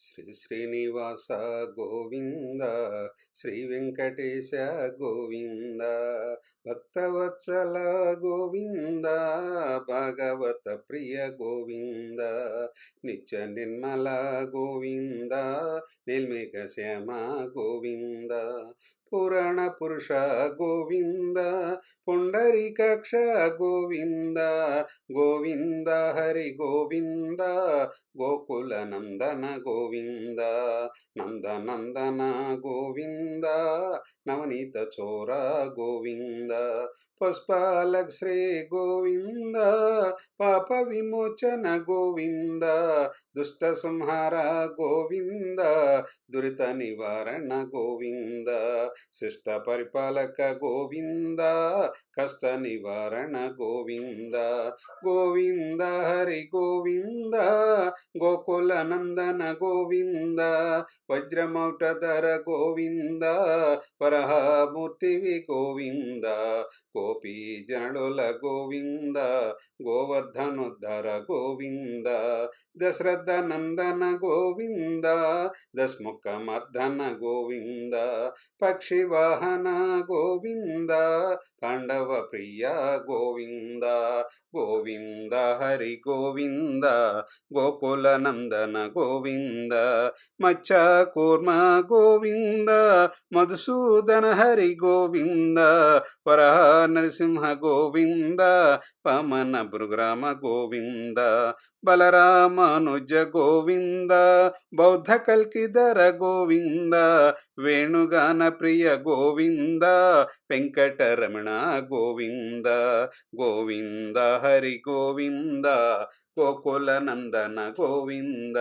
శ్రీ శ్రీనివాస గోవింద, శ్రీ వెంకటేశ గోవింద, భక్తవత్సల గోవింద, భాగవత ప్రియ గోవింద, నిత్య నిర్మల గోవింద, నిర్మేఘ శ్యామ గోవింద, పురాణ పురుష గోవింద, పుండరీకాక్ష గోవింద, గోవింద హరి గోవింద, గోకుల నందన గోవింద, నందనందన గోవింద, నవనీత చోర గోవింద, పుష్పాలక్ శ్రీ గోవింద, పాప విమోచన గోవింద, దుష్ట సంహార గోవింద, దురిత నివారణ గోవింద, శిష్ట పరిపాలక గోవింద, కష్ట నివారణ గోవింద, గోవింద హరి గోవింద, గోకుల నందన గోవింద, వజ్రమౌటధర గోవింద, వరహమూర్తివి గోవింద, గోపీ జనుల గోవింద, గోవర్ధనోద్ధర గోవింద, దశరథ నందన గోవింద, దశముఖ మర్దన గోవింద, పక్షి వాహన గోవింద, పాండవ ప్రియ గోవింద, గోవింద హరి గోవింద, గోకుల నందన గోవింద, మచ్చ కూర్మ గోవింద, మధుసూదన హరి గోవింద, వరహ నరసింహ గోవింద, పమన భృగ్రామ గోవింద, బలరామానుజ గోవింద, బౌద్ధ కల్కిధర గోవింద, వేణుగాన ప్రియ గోవింద, వెంకటరమణ గోవింద, గోవింద హరి గోవింద, గోకుల నందన గోవింద,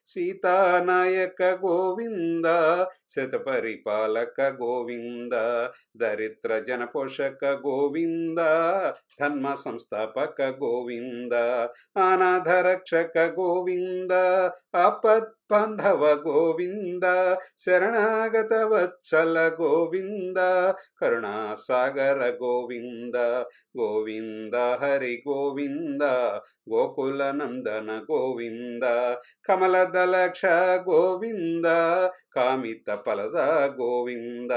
సీతానాయక గోవింద, శతపరిపాలక గోవింద, దరిద్ర జనపోషక గోవింద, ధర్మ సంస్థాపక గోవింద, అనాథ రక్షక గోవింద, ఆపత్ బాంధవ గోవింద, శరణాగత వత్సల గోవింద, కరుణాసాగర గోవింద, గోవింద హరి గోవింద, గోకుల నందన గోవింద, కమలదలక్ష గోవింద, కామిత ఫలద గోవింద,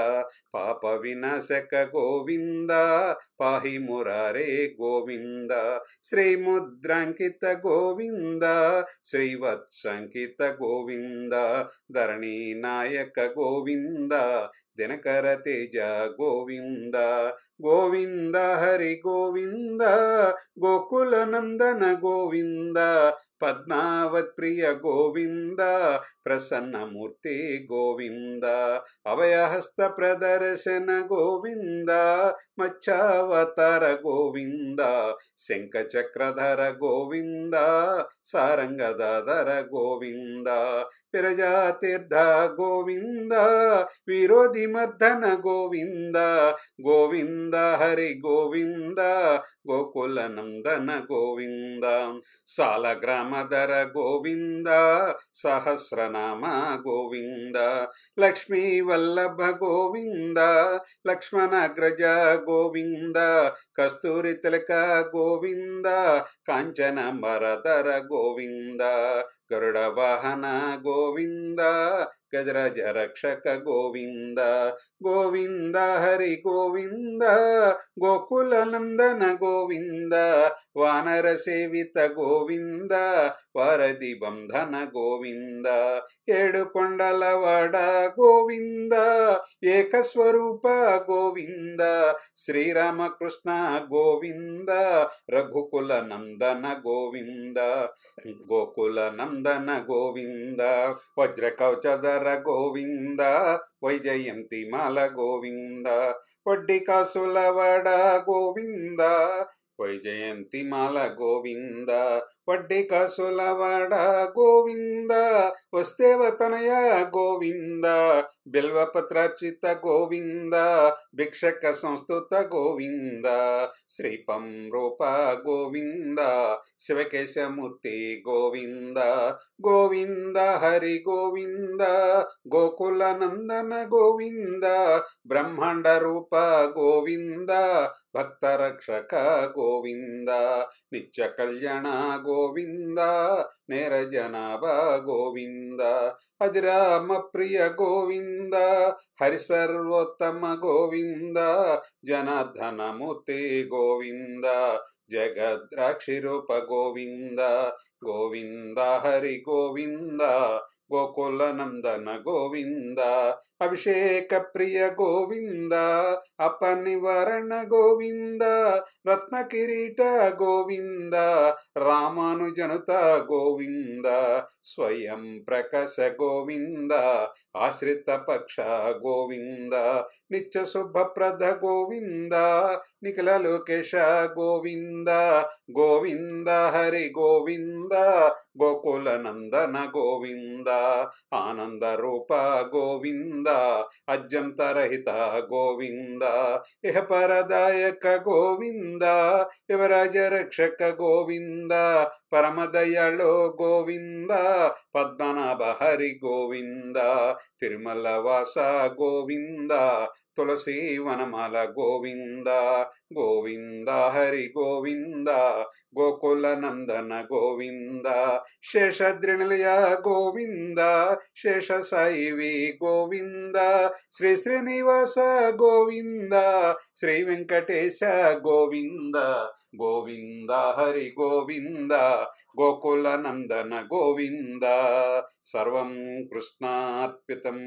పాప వినాశక గోవింద, పాహి మురారే గోవింద, శ్రీముద్రాంకిత గోవింద, శ్రీవత్సంకిత గోవింద, ధరణి నాయక గోవింద, దినకర తేజ గోవింద, గోవింద హరి గోవింద, గోకుల నందన గోవింద, పద్మావత్ ప్రియ గోవింద, ప్రసన్నమూర్తి గోవింద, అభయహస్త ప్రదర్శన గోవింద, మచ్చావతార గోవింద, శంఖ చక్రధర గోవింద, సారంగదాధర గోవింద, విరజాతీర్థ గోవింద, విరోధి మర్దన గోవింద, గోవింద హరి గోవింద, గోకుల నందన గోవింద, సాలగ్రామధర గోవింద, సహస్రనామ గోవింద, లక్ష్మీ వల్లభ గోవింద, లక్ష్మణాగ్రజ గోవింద, కస్తూరి తిలక గోవింద, కాంచన మరధర గోవింద, గరుడ వాహన గోవింద, గజరాజ రక్షక గోవింద, గోవింద హరి గోవింద, గోకుల నందన గోవింద, వానర సేవిత గోవింద, వారధి బంధన గోవింద, ఏడు కొండల వాడ గోవింద, ఏకస్వరూప గోవింద, శ్రీరామకృష్ణ గోవింద, రఘుకుల నందన గోవింద, గోకుల నందన గోవింద, వజ్ర కవచధర గోవింద, వైజయంతి మాల గోవింద, వడ్డీ కాసుల వడ గోవింద, వైజయంతి మాల గోవింద, వడ్డీ కాసుల వడ గోవింద, వస్తేవతనయ గోవింద, బిల్వపత్రార్చిత గోవింద, భిక్షక సంస్థుత గోవింద, శ్రీపం రూప గోవింద, శివకేశమూర్తి గోవింద, గోవింద హరి గోవింద, గోకుల నందన గోవింద, బ్రహ్మాండ రూప గోవింద, భక్త రక్షక గోవింద, నిత్య కళ్యాణ గోవింద, గోవింద నేర జనాభా గోవింద అధిరామ ప్రియ గోవింద హరి సర్వోత్తమ గోవింద జనార్దనమూర్తి గోవింద జగద్రాక్షిరూప గోవింద గోవింద హరి గోవింద గోకుల నందన గోవింద అభిషేక ప్రియ గోవింద అపనివరణ గోవింద రత్న కిరీట గోవింద రామానుజనుత గోవింద స్వయం ప్రకాశ గోవింద ఆశ్రిత పక్ష గోవింద నిత్య శుభప్రద గోవింద నిఖిల లోకేశ గోవింద గోవింద హరి గోవింద గోకుల నందన గోవింద ఆనంద రూప గోవింద అజంతరహిత గోవింద ఇహ పరదాయక గోవింద యువరాజ రక్షక గోవింద పరమదయాళో గోవింద పద్మనాభ హరి గోవింద తిరుమల వాస గోవింద తులసి వనమాల గోవింద గోవింద హరి గోవింద గోకుల నందన గోవింద శేషద్రినిలయ గోవింద శేష సాయివి గోవింద శ్రీ శ్రీనివాస గోవింద శ్రీ వెంకటేశ గోవింద గోవింద హరి గోవింద గోకుల నందన గోవింద సర్వం కృష్ణార్పితం.